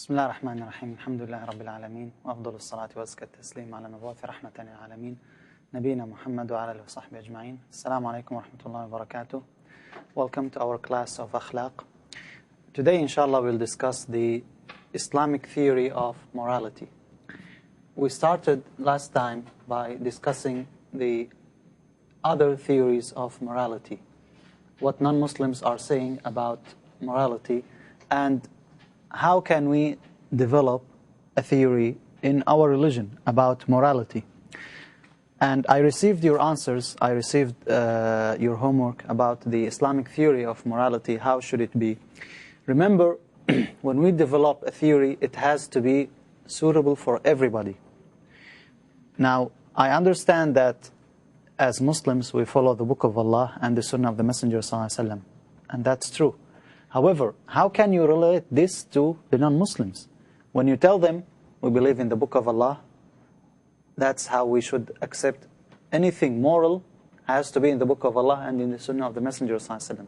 بسم الله الرحمن الرحيم الحمد لله رب العالمين وأفضل الصلاة وأزكى التسليم على مبعوث رحمة للعالمين نبينا محمد وعلى آله وصحبه أجمعين. السلام عليكم ورحمة الله وبركاته. Welcome to our class of Akhlaq. Today inshallah we'll discuss the Islamic theory of morality. We started last time by discussing the other theories of morality, what non-Muslims are saying about morality, and how can we develop a theory in our religion about morality. And I received your answers, I received your homework about the Islamic theory of morality, how should it be. Remember, when we develop a theory, it has to be suitable for everybody. Now, I understand that as Muslims, we follow the Book of Allah and the Sunnah of the Messenger ﷺ, and that's true. However, how can you relate this to the non-Muslims? When you tell them, we believe in the Book of Allah, that's how we should accept anything moral has to be in the Book of Allah and in the Sunnah of the Messenger ﷺ.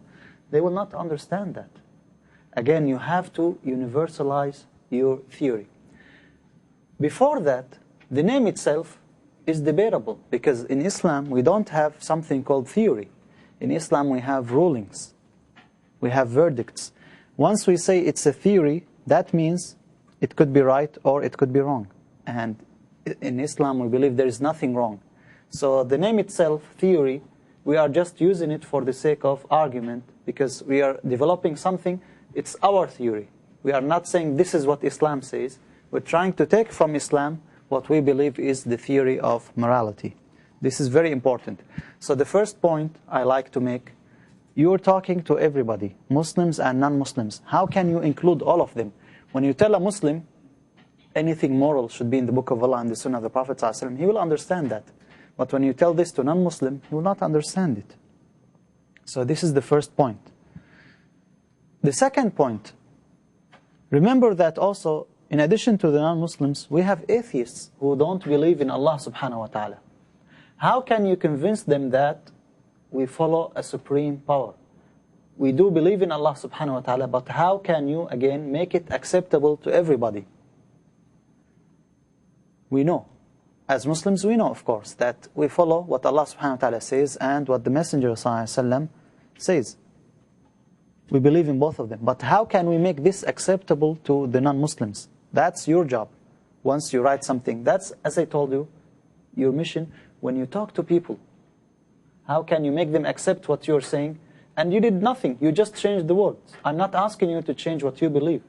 They will not understand that. Again, you have to universalize your theory. Before that, the name itself is debatable, because in Islam we don't have something called theory. In Islam we have rulings. We have verdicts. Once we say it's a theory, that means it could be right or it could be wrong. And in Islam, we believe there is nothing wrong. So the name itself, theory, we are just using it for the sake of argument, because we are developing something, it's our theory. We are not saying this is what Islam says. We're trying to take from Islam what we believe is the theory of morality. This is very important. So the first point I like to make, you're talking to everybody, Muslims and non-Muslims. How can you include all of them? When you tell a Muslim anything moral should be in the Book of Allah and the Sunnah of the Prophet ﷺ, he will understand that. But when you tell this to non-Muslim, he will not understand it. So this is the first point. The second point, remember that also, in addition to the non-Muslims, we have atheists who don't believe in Allah subhanahu wa ta'ala. How can you convince them that we follow a supreme power? We do believe in Allah subhanahu wa ta'ala, but how can you again make it acceptable to everybody? We know, as Muslims we know of course, that we follow what Allah subhanahu wa ta'ala says and what the Messenger ﷺ says. We believe in both of them. But how can we make this acceptable to the non-Muslims? That's your job. Once you write something, that's, as I told you, your mission when you talk to people. How can you make them accept what you're saying? And you did nothing, you just changed the words. I'm not asking you to change what you believe.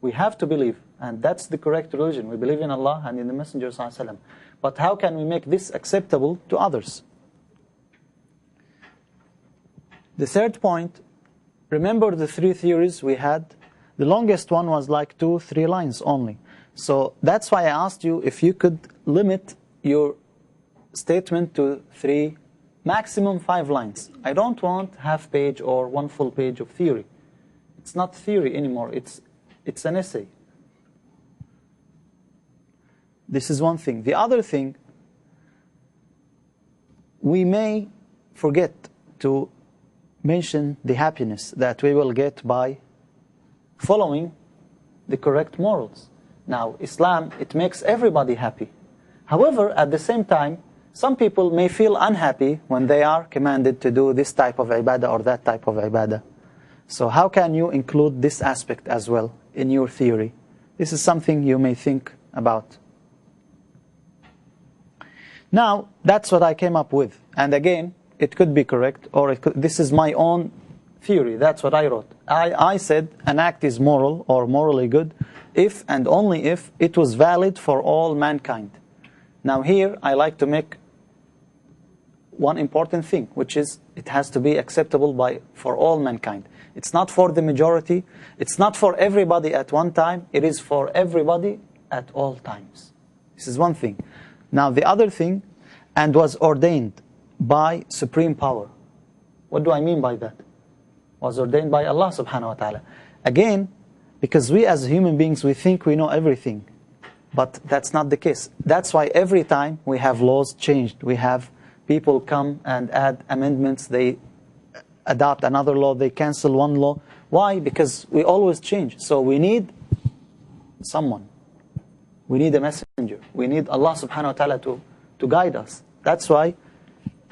We have to believe, and that's the correct religion. We believe in Allah and in the Messenger ﷺ. But how can we make this acceptable to others? The third point, remember the three theories we had? The longest one was like 2-3 lines only. So that's why I asked you if you could limit your statement to 3, maximum 5 lines. I don't want half page or 1 full page of theory. It's not theory anymore, it's an essay. This is one thing. The other thing, we may forget to mention the happiness that we will get by following the correct morals. Now, Islam, it makes everybody happy. However, at the same time, some people may feel unhappy when they are commanded to do this type of ibadah or that type of ibadah. So how can you include this aspect as well in your theory? This is something you may think about. Now, that's what I came up with. And again, it could be correct, or this is my own theory. That's what I wrote. I said an act is moral or morally good if and only if it was valid for all mankind. Now here, I like to make one important thing, which is it has to be acceptable for all mankind. It's not for the majority. It's not for everybody at one time. It is for everybody at all times. This is one thing. Now the other thing, and was ordained by supreme power. What do I mean by that? Was ordained by Allah subhanahu wa ta'ala. Again, because we as human beings, we think we know everything. But that's not the case. That's why every time we have laws changed. We have people come and add amendments. They adopt another law. They cancel one law. Why? Because we always change. So we need someone. We need a messenger. We need Allah subhanahu wa ta'ala to guide us. That's why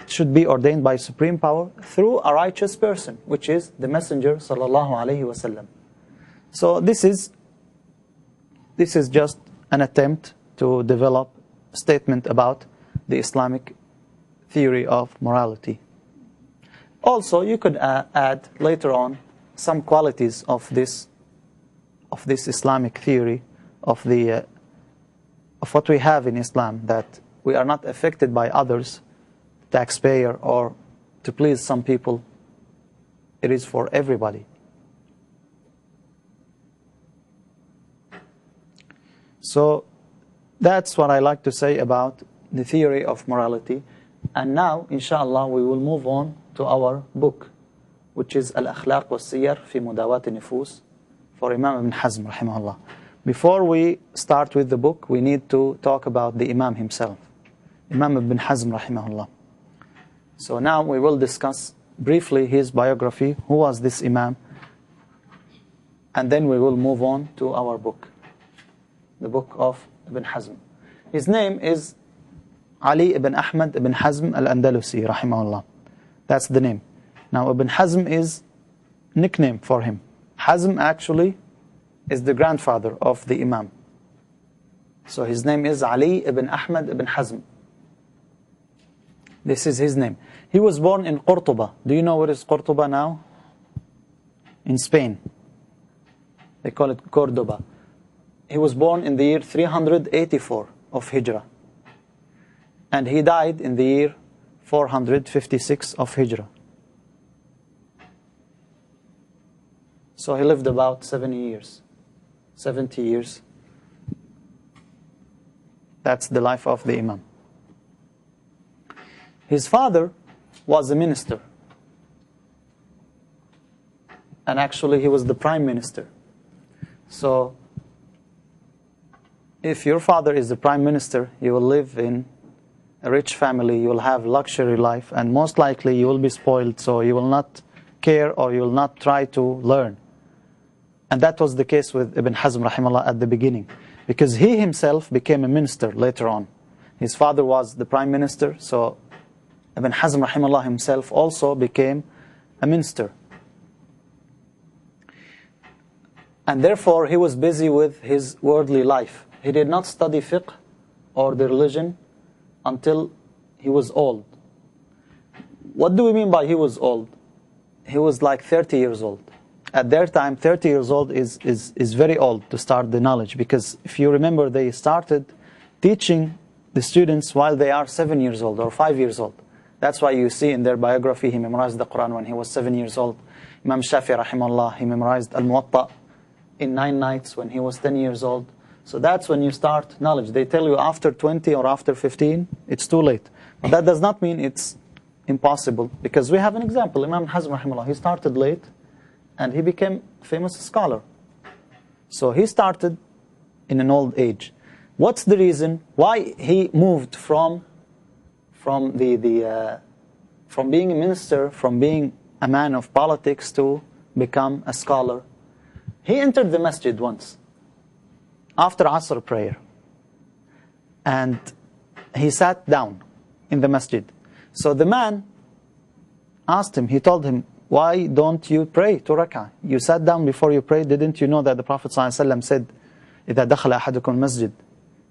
it should be ordained by supreme power through a righteous person, which is the messenger sallallahu alayhi wasallam. So this is just an attempt to develop a statement about the Islamic theory of morality. Also, you could add later on some qualities of this Islamic theory of what we have in Islam, that we are not affected by others, taxpayer, or to please some people. It is for everybody. So that's what I like to say about the theory of morality. And now, inshallah, we will move on to our book, which is Al-Akhlaq was-Siyar fi Mudawat an-Nufus, for Imam Ibn Hazm rahimahullah. Before we start with the book, we need to talk about the Imam himself, Imam Ibn Hazm rahimahullah. So now we will discuss briefly his biography, who was this Imam, and then we will move on to our book, the book of Ibn Hazm. His name is Ali ibn Ahmad ibn Hazm al-Andalusi rahimahullah. That's the name. Now Ibn Hazm is nickname for him. Hazm actually is the grandfather of the Imam. So his name is Ali ibn Ahmad ibn Hazm. This is his name. He was born in Cordoba. Do you know where is Cordoba now? In Spain. They call it Cordoba. He was born in the year 384 of Hijrah. And he died in the year 456 of Hijrah. So he lived about 70 years. That's the life of the Imam. His father was a minister. And actually he was the prime minister. So if your father is the prime minister, you will live in a rich family, you will have luxury life, and most likely you will be spoiled, so you will not care or you will not try to learn. And that was the case with Ibn Hazm rahimahullah at the beginning, because he himself became a minister later on. His father was the prime minister, so Ibn Hazm rahimahullah himself also became a minister. And therefore he was busy with his worldly life. He did not study fiqh or the religion until he was old. What do we mean by he was old? He was like 30 years old. At their time, 30 years old is very old to start the knowledge, because if you remember, they started teaching the students while they are 7 years old or 5 years old. That's why you see in their biography, he memorized the Quran when he was 7 years old. Imam Shafi rahimahullah, he memorized Al-Muwatta in 9 nights when he was 10 years old. So that's when you start knowledge. They tell you after 20 or after 15, it's too late. But that does not mean it's impossible, because we have an example. Imam Hazm rahimahullah, he started late and he became a famous scholar. So he started in an old age. What's the reason why he moved from being a minister, from being a man of politics to become a scholar? He entered the masjid once after Asr prayer, and he sat down in the masjid. So the man asked him, he told him, why don't you pray 2 rak'ah? You sat down before you prayed. Didn't you know that the Prophet ﷺ said, إِذَا دَخَلَ أَحَدُكُمْ الْمَسْجِدِ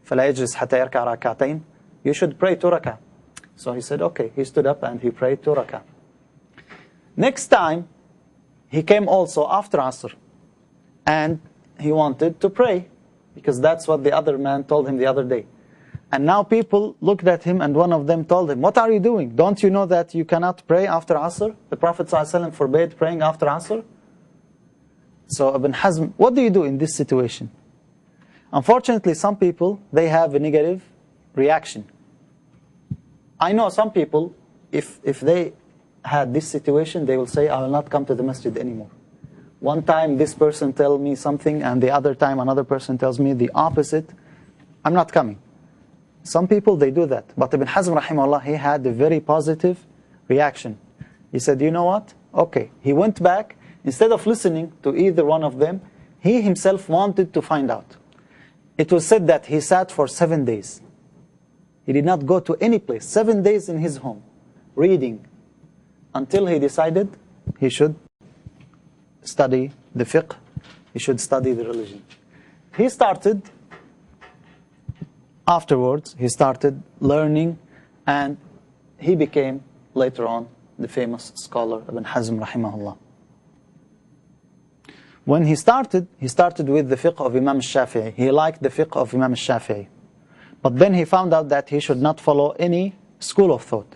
فَلَا يَجْلِسْ حَتَّى يَرْكَعَ رَكَعَتَيْنِ? You should pray 2 rak'ah. So he said, okay. He stood up and he prayed 2 rak'ah. Next time, he came also after Asr, and he wanted to pray, because that's what the other man told him the other day. And now people looked at him, and one of them told him, what are you doing? Don't you know that you cannot pray after Asr? The Prophet ﷺ forbade praying after Asr. So Ibn Hazm, what do you do in this situation? Unfortunately, some people, they have a negative reaction. I know some people, if they had this situation, they will say, I will not come to the masjid anymore. One time this person tells me something, and the other time another person tells me the opposite. I'm not coming. Some people, they do that. But Ibn Hazm rahimahullah, he had a very positive reaction. He said, you know what? Okay. He went back. Instead of listening to either one of them, he himself wanted to find out. it was said that he sat for 7 days. He did not go to any place. 7 days in his home, reading, until he decided he should study the fiqh, he should study the religion. He started, afterwards, he started learning, and he became, later on, the famous scholar Ibn Hazm rahimahullah. When he started with the fiqh of Imam al-Shafi'i. He liked the fiqh of Imam al-Shafi'i. But then he found out that he should not follow any school of thought.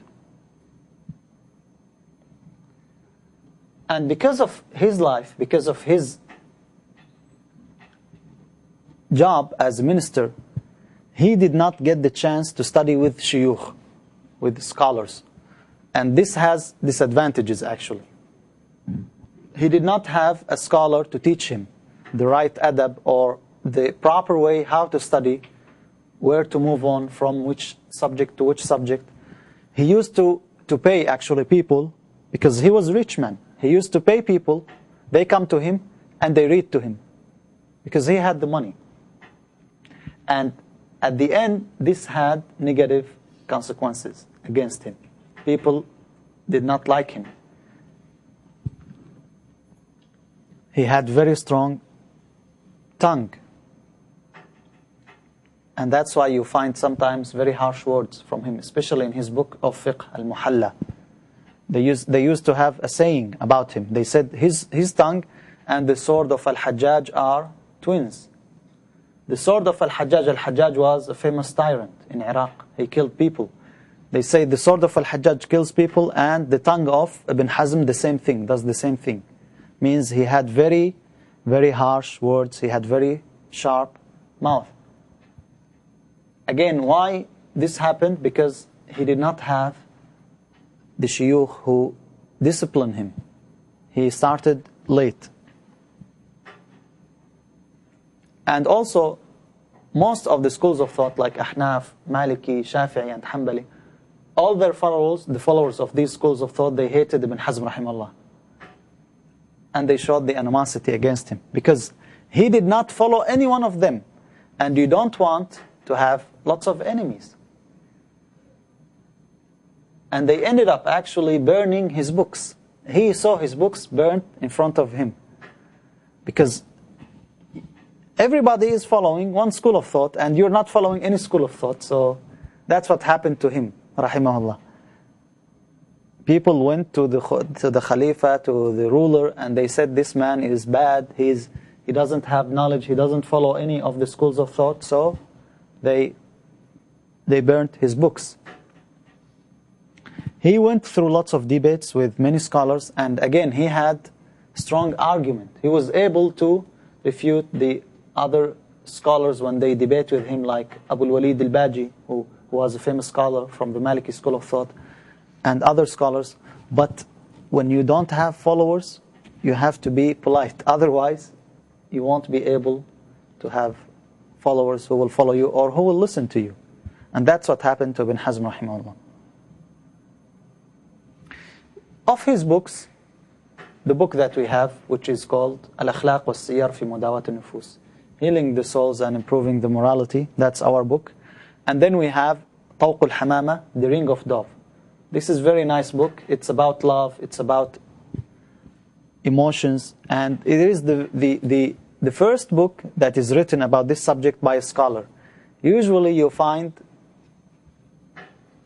And because of his life, because of his job as a minister, he did not get the chance to study with shuyukh, with scholars. And this has disadvantages actually. He did not have a scholar to teach him the right adab or the proper way how to study, where to move on from which subject to which subject. He used to pay actually people, because he was a rich man. He used to pay people, they come to him and they read to him, because he had the money. And at the end, this had negative consequences against him. People did not like him. He had very strong tongue. And that's why you find sometimes very harsh words from him, especially in his book of fiqh, al-Muhalla. They used to have a saying about him. They said his tongue and the sword of al-Hajjaj are twins. The sword of al-Hajjaj was a famous tyrant in Iraq. He killed people. They say the sword of al-Hajjaj kills people, and the tongue of Ibn Hazm, the same thing, does the same thing. Means he had very, very harsh words. He had very sharp mouth. Again, why this happened? Because he did not have the shuyukh who disciplined him. He started late. And also, most of the schools of thought like Ahnaf, Maliki, Shafi'i and Hanbali, all their followers, the followers of these schools of thought, they hated Ibn Hazm rahimahullah. And they showed the animosity against him, because he did not follow any one of them. And you don't want to have lots of enemies. And they ended up actually burning his books. He saw his books burnt in front of him. Because everybody is following one school of thought, and you're not following any school of thought. So that's what happened to him, rahimahullah. People went to the Khalifa, to the ruler, and they said, this man is bad, he doesn't have knowledge, he doesn't follow any of the schools of thought, so they burnt his books. He went through lots of debates with many scholars, and again, he had strong argument. He was able to refute the other scholars when they debate with him, like Abu al-Walid al-Baji, who was a famous scholar from the Maliki school of thought, and other scholars. But when you don't have followers, you have to be polite. Otherwise, you won't be able to have followers who will follow you or who will listen to you. And that's what happened to Ibn Hazm rahimahullah. Of his books, the book that we have, which is called Al-Akhlaq was-Siyar fi Mudawat al-Nufus, Healing the Souls and Improving the Morality, that's our book. And then we have Tawq al-Hamama, The Ring of Dove. This is a very nice book. It's about love, it's about emotions, and it is the first book that is written about this subject by a scholar. Usually you find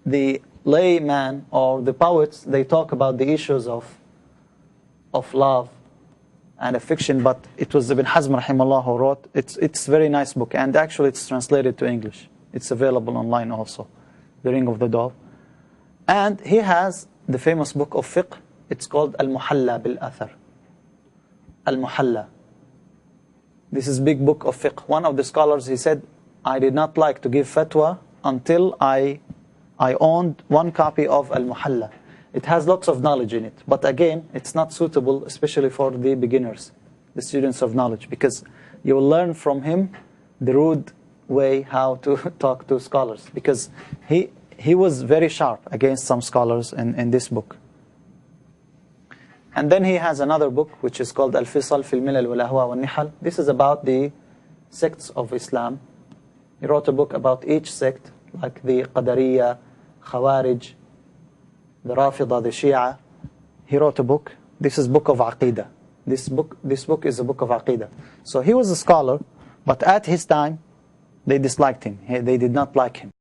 the layman or the poets, they talk about the issues of love and affection, but it was Ibn Hazm rahimahullah who wrote. It's a very nice book, and actually it's translated to English. It's available online also, The Ring of the Dove. And he has the famous book of fiqh. It's called Al-Muhalla bil-Athar. Al-Muhalla. This is a big book of fiqh. One of the scholars, he said, I did not like to give fatwa until I owned one copy of Al-Muhalla. It has lots of knowledge in it. But again, it's not suitable, especially for the beginners, the students of knowledge, because you will learn from him the rude way how to talk to scholars. Because he was very sharp against some scholars in this book. And then he has another book which is called Al-Fisal fil Milal wal Ahwa wal Nihal. This is about the sects of Islam He wrote a book about each sect, like the Qadariyya, Khawarij, the Rafida, the Shia. He wrote a book. This is book of Aqidah. This book is a book of Aqidah. So he was a scholar, but at his time, they disliked him. They did not like him.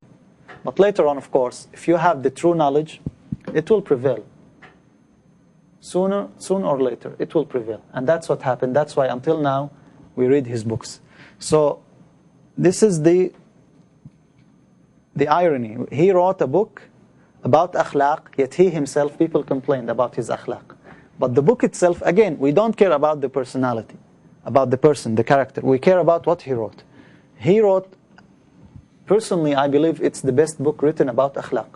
But later on, of course, if you have the true knowledge, it will prevail. Sooner or later, it will prevail. And that's what happened. That's why until now, we read his books. So this is the irony. He wrote a book about akhlaq, yet he himself, people complained about his akhlaq. But the book itself, again, we don't care about the personality, about the person, the character. We care about what he wrote. He wrote, personally, I believe it's the best book written about akhlaq.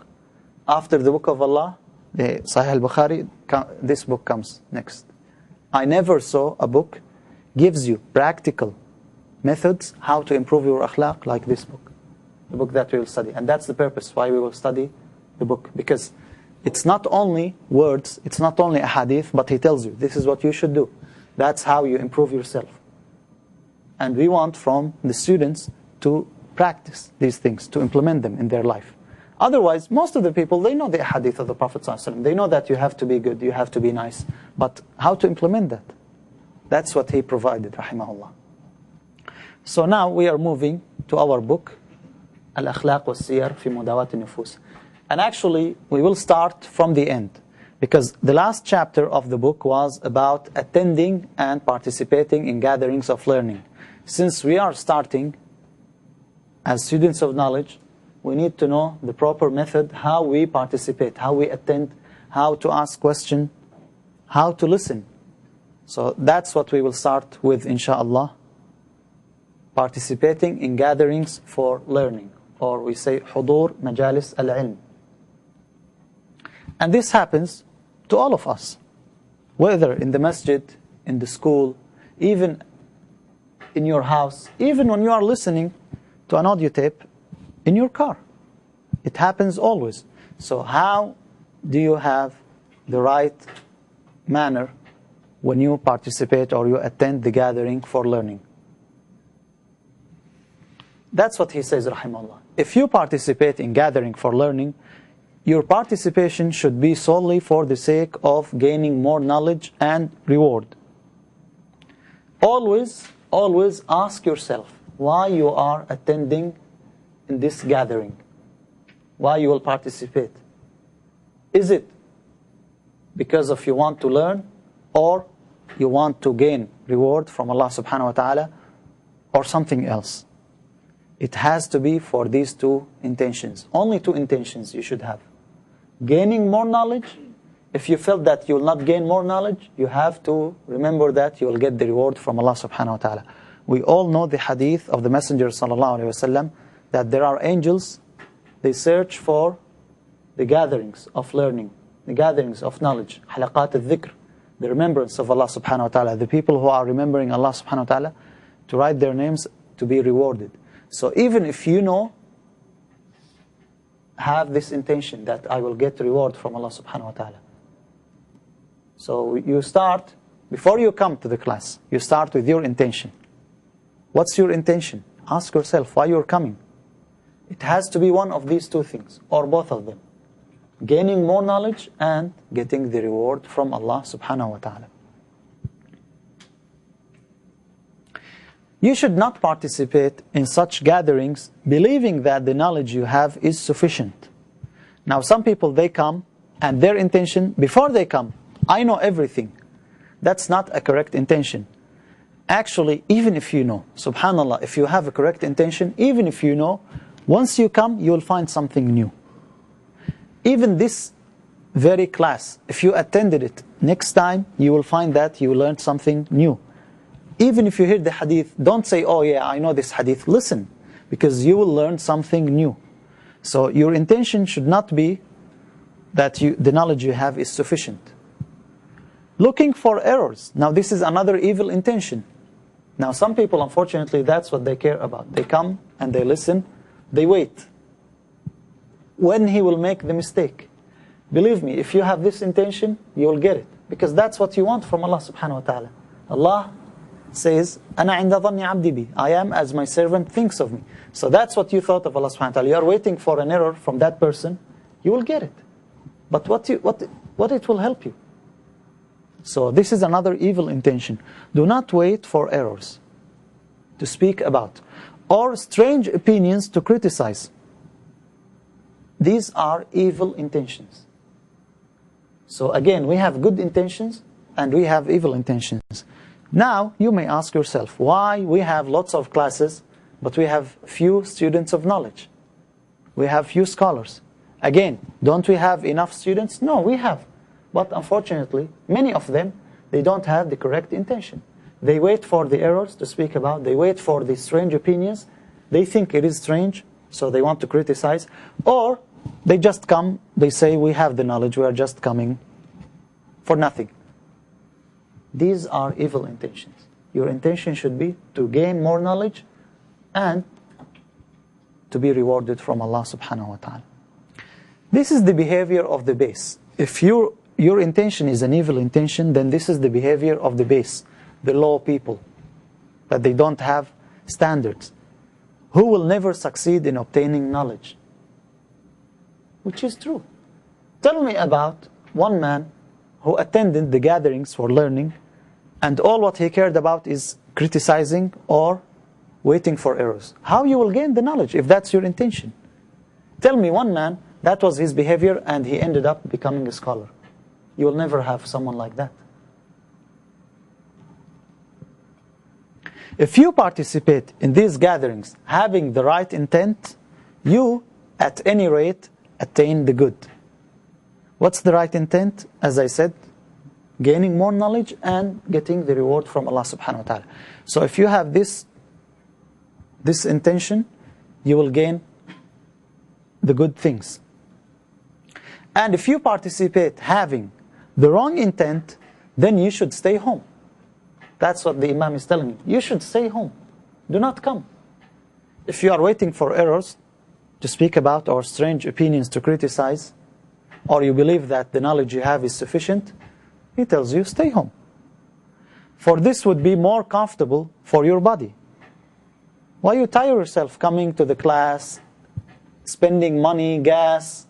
After the book of Allah, the Sahih al-Bukhari, this book comes next. I never saw a book gives you practical methods how to improve your akhlaq like this book, the book that we will study. And that's the purpose why we will study the book, because it's not only words, it's not only a hadith, but he tells you, this is what you should do. That's how you improve yourself. And we want from the students to practice these things, to implement them in their life. Otherwise, most of the people, they know the hadith of the Prophet ﷺ. They know that you have to be good, you have to be nice. But how to implement that? That's what he provided, rahimahullah. So now we are moving to our book, Al-Akhlaq was-Siyar fi Mudawat al-Nufus. And actually, we will start from the end, because the last chapter of the book was about attending and participating in gatherings of learning. Since we are starting as students of knowledge, we need to know the proper method, how we participate, how we attend, how to ask questions, how to listen. So that's what we will start with, inshaAllah. Participating in gatherings for learning, or we say hudur majalis al-ilm. And this happens to all of us, whether in the masjid, in the school, even in your house, even when you are listening to an audio tape in your car. It happens always. So how do you have the right manner when you participate or you attend the gathering for learning? That's what he says, rahimahullah. If you participate in gathering for learning, your participation should be solely for the sake of gaining more knowledge and reward. Always ask yourself why you are attending in this gathering, why you will participate. Is it because of you want to learn, or you want to gain reward from Allah subhanahu wa ta'ala, or something else? It has to be for these two intentions. Only two intentions you should have. Gaining more knowledge. If you felt that you will not gain more knowledge, you have to remember that you will get the reward from Allah subhanahu wa ta'ala. We all know the hadith of the Messenger sallallahu alayhi wa sallam, that there are angels, they search for the gatherings of learning, the gatherings of knowledge, halaqat al-dhikr, the remembrance of Allah subhanahu wa ta'ala, the people who are remembering Allah subhanahu wa ta'ala, to write their names to be rewarded. So even if you know, have this intention that I will get reward from Allah subhanahu wa ta'ala. So you start, before you come to the class, you start with your intention. What's your intention? Ask yourself why you're coming. It has to be one of these two things, or both of them. Gaining more knowledge and getting the reward from Allah subhanahu wa ta'ala. You should not participate in such gatherings believing that the knowledge you have is sufficient. Now some people, they come and their intention, before they come, I know everything. That's not a correct intention. Actually, even if you know, subhanallah, if you have a correct intention, even if you know, once you come, you will find something new. Even this very class, if you attended it, next time you will find that you learned something new. Even if you hear the hadith, don't say, oh yeah, I know this hadith. Listen, because you will learn something new. So your intention should not be that the knowledge you have is sufficient. Looking for errors. Now this is another evil intention. Now some people, unfortunately, that's what they care about. They come and they listen, they wait. When he will make the mistake. Believe me, if you have this intention, you will get it. Because that's what you want from Allah subhanahu wa ta'ala. Allah says, أَنَا عِنْدَ ظَنِّ عَبْدِي بِي, I am as my servant thinks of me. So that's what you thought of Allah subhanahu wa ta'ala. You are waiting for an error from that person, you will get it. But what it will help you? So this is another evil intention. Do not wait for errors to speak about, or strange opinions to criticize. These are evil intentions. So again, we have good intentions and we have evil intentions. Now, you may ask yourself, why we have lots of classes, but we have few students of knowledge? We have few scholars. Again, don't we have enough students? No, we have. But unfortunately, many of them, they don't have the correct intention. They wait for the errors to speak about. They wait for the strange opinions. They think it is strange, so they want to criticize. Or they just come, they say, we have the knowledge, we are just coming for nothing. These are evil intentions. Your intention should be to gain more knowledge and to be rewarded from Allah subhanahu wa ta'ala. This is the behavior of the base. If your intention is an evil intention, then this is the behavior of the base, the low people, that they don't have standards, who will never succeed in obtaining knowledge. Which is true. Tell me about one man who attended the gatherings for learning, and all what he cared about is criticizing or waiting for errors. How you will gain the knowledge if that's your intention? Tell me one man, that was his behavior, and he ended up becoming a scholar. You will never have someone like that. If you participate in these gatherings having the right intent, you, at any rate, attain the good. What's the right intent? As I said, gaining more knowledge and getting the reward from Allah subhanahu wa ta'ala. So if you have this intention, you will gain the good things. And if you participate having the wrong intent, then you should stay home. That's what the Imam is telling you. You should stay home. Do not come. If you are waiting for errors to speak about or strange opinions to criticize, or you believe that the knowledge you have is sufficient, he tells you, stay home. For this would be more comfortable for your body. Why you tire yourself coming to the class, spending money, gas,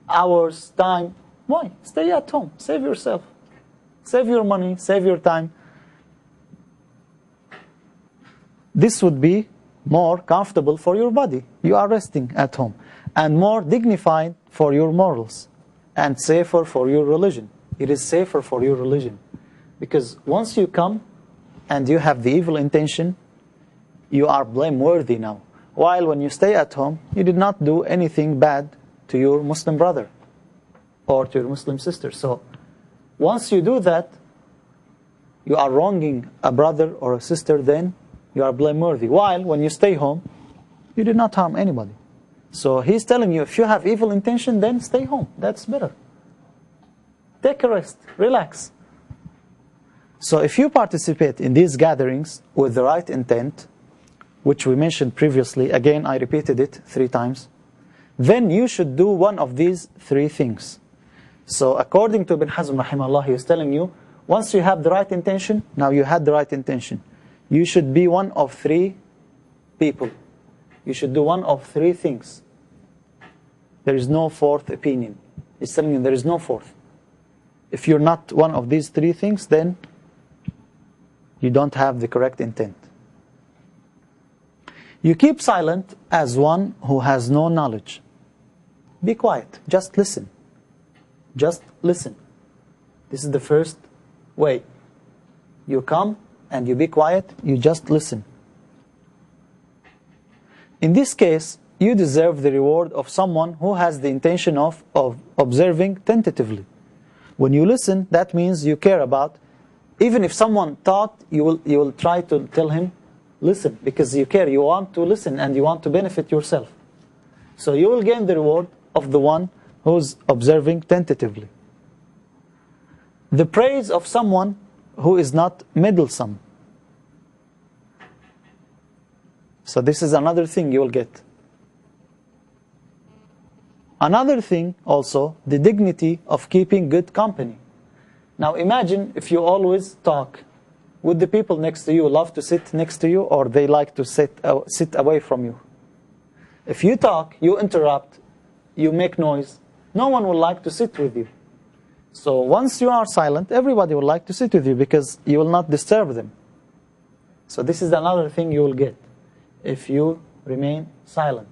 hours, time? Why? Stay at home. Save yourself. Save your money. Save your time. This would be more comfortable for your body. You are resting at home. And more dignified for your morals. And safer for your religion. It is safer for your religion. Because once you come and you have the evil intention, you are blameworthy now. While when you stay at home, you did not do anything bad to your Muslim brother or to your Muslim sister. So once you do that, you are wronging a brother or a sister, then you are blameworthy. While when you stay home, you did not harm anybody. So he's telling you, if you have evil intention, then stay home. That's better. Take a rest. Relax. So if you participate in these gatherings with the right intent, which we mentioned previously, again I repeated it 3 times, then you should do one of these 3 things. So according to Ibn Hazm rahimahullah, he is telling you, once you have the right intention, now you had the right intention, you should be one of 3 people. You should do one of 3 things. There is no 4th opinion. He's telling you there is no 4th. If you're not one of these 3 things, then you don't have the correct intent. You keep silent as one who has no knowledge. Be quiet. Just listen. Just listen. This is the first way. You come and you be quiet. You just listen. In this case, you deserve the reward of someone who has the intention of observing tentatively. When you listen, that means you care about. Even if someone taught, you will try to tell him, listen, because you care, you want to listen and you want to benefit yourself. So you will gain the reward of the one who's observing tentatively. The praise of someone who is not meddlesome. So this is another thing you will get. Another thing also, the dignity of keeping good company. Now imagine if you always talk would the people next to you love to sit next to you, or they like to sit away from you? If you talk, you interrupt, you make noise, no one will like to sit with you. So once you are silent, everybody will like to sit with you because you will not disturb them. So this is another thing you will get if you remain silent.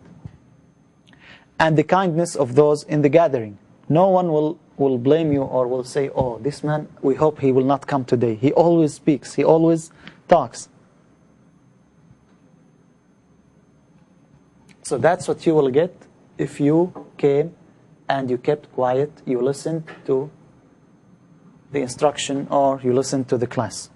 And the kindness of those in the gathering. No one will blame you or will say, oh, this man, we hope he will not come today. He always speaks, he always talks. So that's what you will get if you came and you kept quiet, you listened to the instruction or you listened to the class.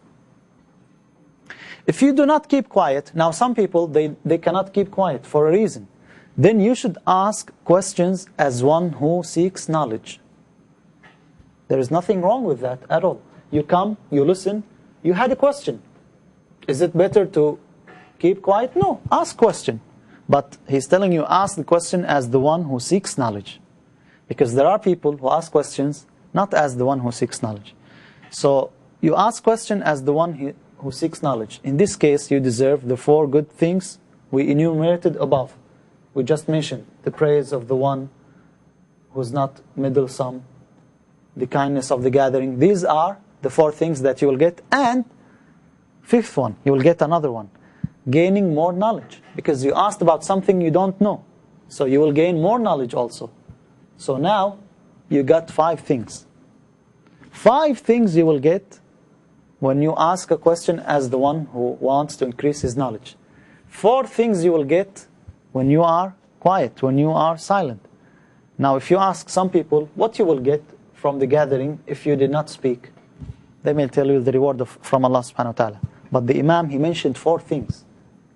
If you do not keep quiet, now some people, they cannot keep quiet for a reason. Then you should ask questions as one who seeks knowledge. There is nothing wrong with that at all. You come, you listen, you had a question. Is it better to keep quiet? No, ask question. But he's telling you, ask the question as the one who seeks knowledge. Because there are people who ask questions not as the one who seeks knowledge. So you ask question as the one who seeks knowledge. In this case, you deserve the 4 good things we enumerated above. We just mentioned the praise of the one who's not meddlesome, the kindness of the gathering. These are the 4 things that you will get. And 5th one, you will get another one. Gaining more knowledge. Because you asked about something you don't know. So you will gain more knowledge also. So now you got 5 things. 5 things you will get when you ask a question as the one who wants to increase his knowledge. 4 things you will get when you are quiet, when you are silent. Now if you ask some people what you will get from the gathering if you did not speak, they may tell you the reward from Allah subhanahu wa ta'ala. But the Imam, he mentioned 4 things.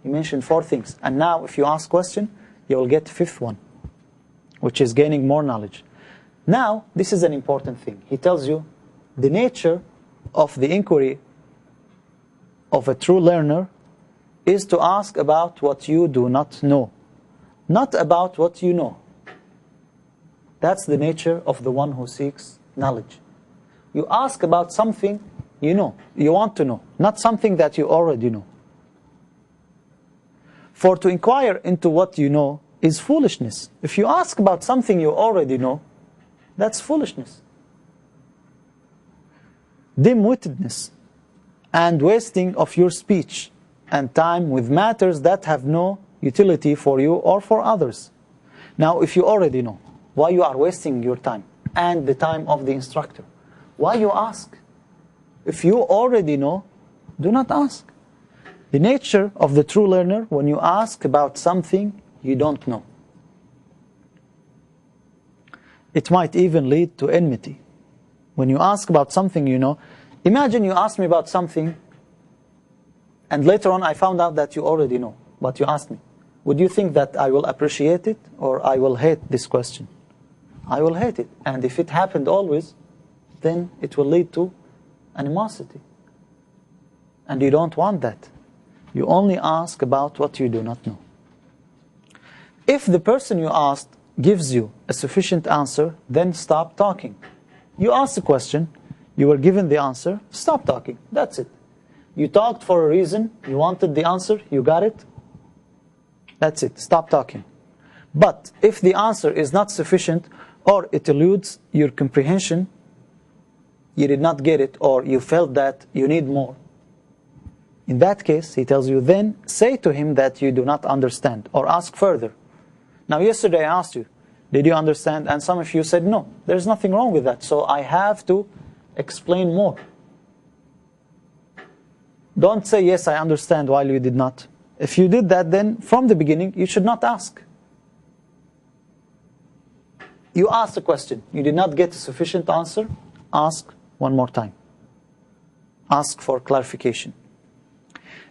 He mentioned 4 things. And now if you ask question, you will get 5th one, which is gaining more knowledge. Now, this is an important thing. He tells you the nature of the inquiry of a true learner is to ask about what you do not know, not about what you know. That's the nature of the one who seeks knowledge. You ask about something you know, you want to know, not something that you already know. For to inquire into what you know is foolishness. If you ask about something you already know, that's foolishness. Dim-wittedness and wasting of your speech and time with matters that have no utility for you or for others. Now, if you already know, why you are wasting your time and the time of the instructor? Why you ask? If you already know, do not ask. The nature of the true learner, when you ask about something you don't know, it might even lead to enmity. When you ask about something you know, imagine you asked me about something and later on I found out that you already know what you asked me. Would you think that I will appreciate it or I will hate this question? I will hate it. And if it happened always, then it will lead to animosity. And you don't want that. You only ask about what you do not know. If the person you asked gives you a sufficient answer, then stop talking. You asked a question, you were given the answer, stop talking. That's it. You talked for a reason, you wanted the answer, you got it. That's it. Stop talking. But if the answer is not sufficient or it eludes your comprehension, you did not get it or you felt that you need more, in that case, he tells you, then say to him that you do not understand or ask further. Now, yesterday I asked you, did you understand? And some of you said, no, there's nothing wrong with that. So I have to explain more. Don't say, yes, I understand, while you did not. If you did that, then from the beginning, you should not ask. You asked a question. You did not get a sufficient answer. Ask one more time. Ask for clarification.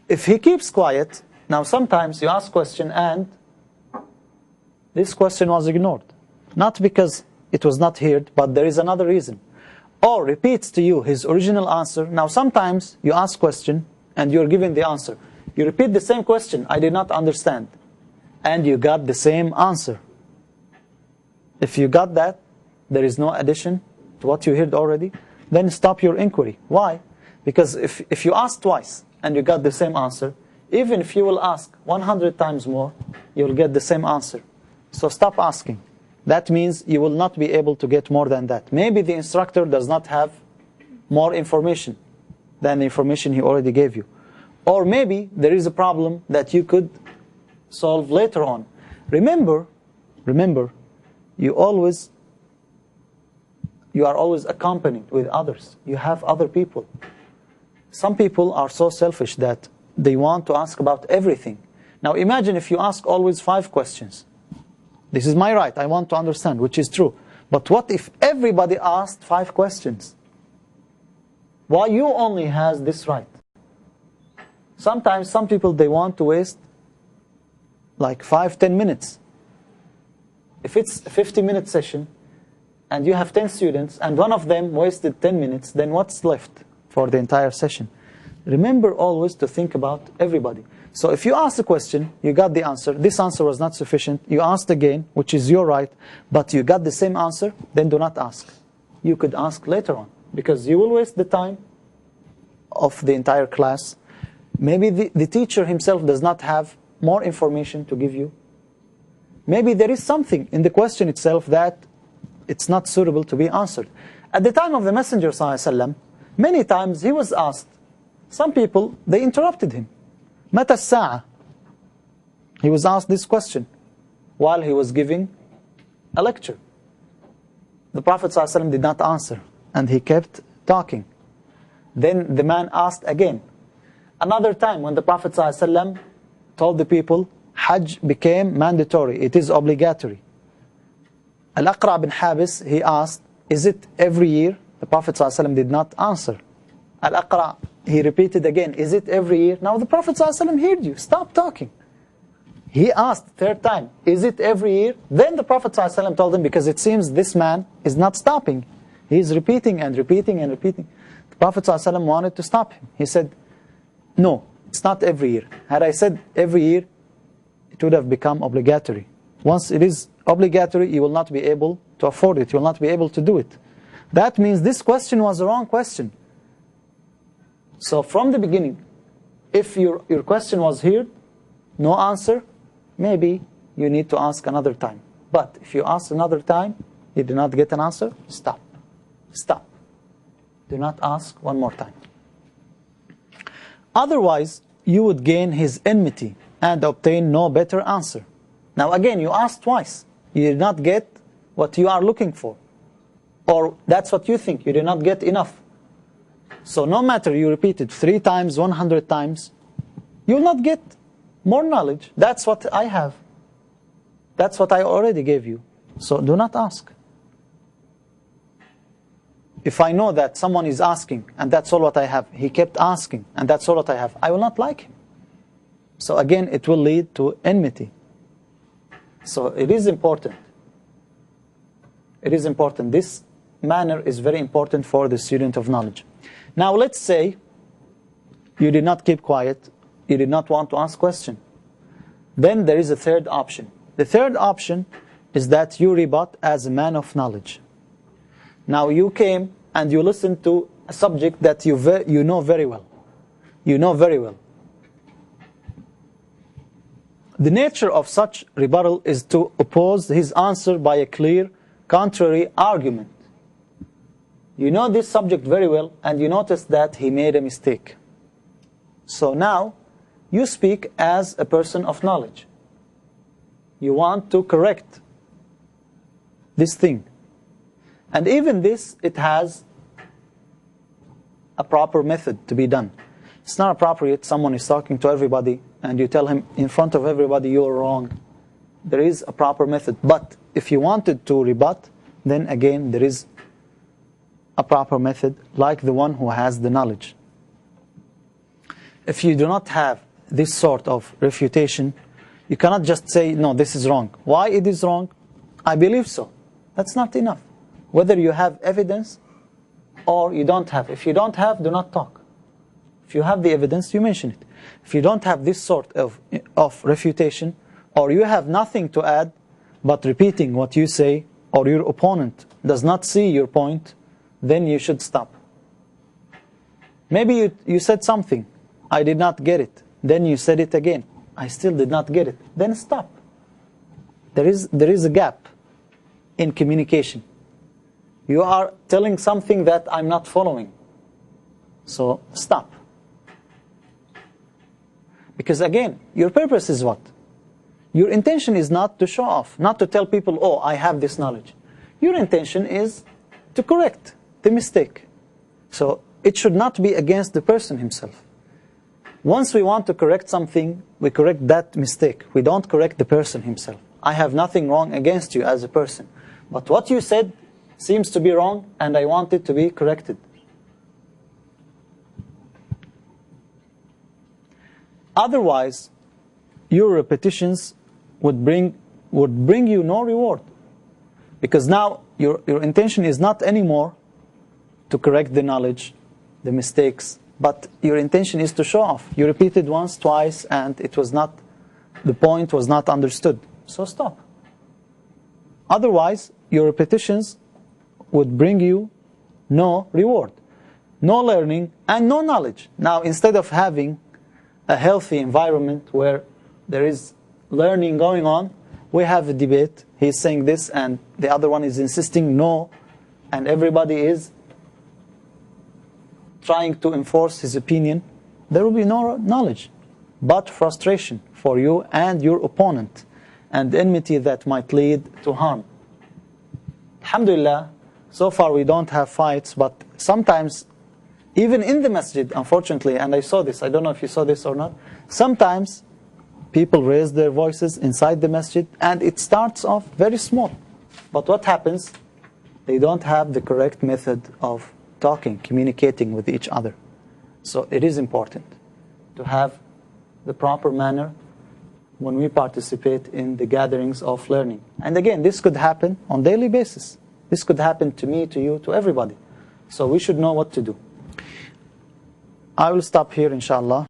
If he keeps quiet, now sometimes you ask a question and this question was ignored. Not because it was not heard, but there is another reason. Or repeats to you his original answer. Now sometimes you ask a question and you're given the answer. You repeat the same question, I did not understand. And you got the same answer. If you got that, there is no addition to what you heard already, then stop your inquiry. Why? Because if you ask twice and you got the same answer, even if you will ask 100 times more, you will get the same answer. So stop asking. That means you will not be able to get more than that. Maybe the instructor does not have more information than the information he already gave you. Or maybe there is a problem that you could solve later on. Remember, you are always accompanied with others. You have other people. Some people are so selfish that they want to ask about everything. Now imagine if you ask always 5 questions. This is my right, I want to understand, which is true. But what if everybody asked 5 questions? Why you only has this right? Sometimes some people, they want to waste like 5-10 minutes. If it's a 50-minute session and you have 10 students and one of them wasted 10 minutes, then what's left for the entire session? Remember always to think about everybody. So if you ask a question, you got the answer, this answer was not sufficient, you asked again, which is your right, but you got the same answer, then do not ask. You could ask later on, because you will waste the time of the entire class. Maybe the teacher himself does not have more information to give you. Maybe there is something in the question itself that it's not suitable to be answered. At the time of the Messenger ﷺ, many times he was asked. Some people, they interrupted him. Mata as-sa'a? He was asked this question while he was giving a lecture. The Prophet ﷺ did not answer, and he kept talking. Then the man asked again. Another time when the Prophet ﷺ told the people, Hajj became mandatory, it is obligatory. Al-Aqra' bin Habis, he asked, is it every year? The Prophet ﷺ did not answer. Al-Aqra', he repeated again, is it every year? Now the Prophet ﷺ heard you, stop talking. He asked third time, is it every year? Then the Prophet ﷺ told him, because it seems this man is not stopping. He is repeating and repeating and repeating. The Prophet ﷺ wanted to stop him. He said, no, it's not every year. Had I said every year, it would have become obligatory. Once it is obligatory, you will not be able to afford it. You will not be able to do it. That means this question was a wrong question. So from the beginning, if your question was heard, no answer, maybe you need to ask another time. But if you ask another time, you do not get an answer, stop. Stop. Do not ask one more time. Otherwise, you would gain his enmity and obtain no better answer. Now again, you asked twice. You did not get what you are looking for. Or that's what you think, you did not get enough. So no matter you repeat it 3 times, 100 times, you will not get more knowledge. That's what I have. That's what I already gave you. So do not ask. If I know that someone is asking, and that's all what I have, he kept asking, and that's all what I have, I will not like him. So again, it will lead to enmity. So it is important. It is important. This manner is very important for the student of knowledge. Now let's say you did not keep quiet, you did not want to ask question. Then there is a third option. The third option is that you rebut as a man of knowledge. Now you came and you listened to a subject that you know very well. You know very well. The nature of such rebuttal is to oppose his answer by a clear, contrary argument. You know this subject very well, and you notice that he made a mistake. So now, you speak as a person of knowledge. You want to correct this thing. And even this, it has a proper method to be done. It's not appropriate, someone is talking to everybody, and you tell him in front of everybody, you're wrong. There is a proper method. But if you wanted to rebut, then again, there is a proper method, like the one who has the knowledge. If you do not have this sort of refutation, you cannot just say, no, this is wrong. Why it is wrong? I believe so. That's not enough. Whether you have evidence or you don't have. If you don't have, do not talk. If you have the evidence, you mention it. If you don't have this sort of refutation, or you have nothing to add, but repeating what you say, or your opponent does not see your point, then you should stop. Maybe you said something, I did not get it. Then you said it again, I still did not get it. Then stop. There is a gap in communication. You are telling something that I'm not following. So stop. Because again, your purpose is what? Your intention is not to show off, not to tell people, oh, I have this knowledge. Your intention is to correct the mistake. So it should not be against the person himself. Once we want to correct something, we correct that mistake. We don't correct the person himself. I have nothing wrong against you as a person. But what you said seems to be wrong, and I want it to be corrected. Otherwise, your repetitions would bring you no reward. Because now your intention is not anymore to correct the knowledge, the mistakes, but your intention is to show off. You repeated once, twice, and the point was not understood. So stop. Otherwise, your repetitions would bring you no reward, no learning, and no knowledge. Now, instead of having a healthy environment where there is learning going on, we have a debate. He's saying this and the other one is insisting no, and everybody is trying to enforce his opinion. There will be no knowledge, but frustration for you and your opponent, and enmity that might lead to harm. Alhamdulillah, so far we don't have fights, but sometimes, even in the masjid, unfortunately, and I saw this, I don't know if you saw this or not, sometimes people raise their voices inside the masjid, and it starts off very small. But what happens? They don't have the correct method of talking, communicating with each other. So it is important to have the proper manner when we participate in the gatherings of learning. And again, this could happen on a daily basis. This could happen to me, to you, to everybody. So we should know what to do. I will stop here, inshallah.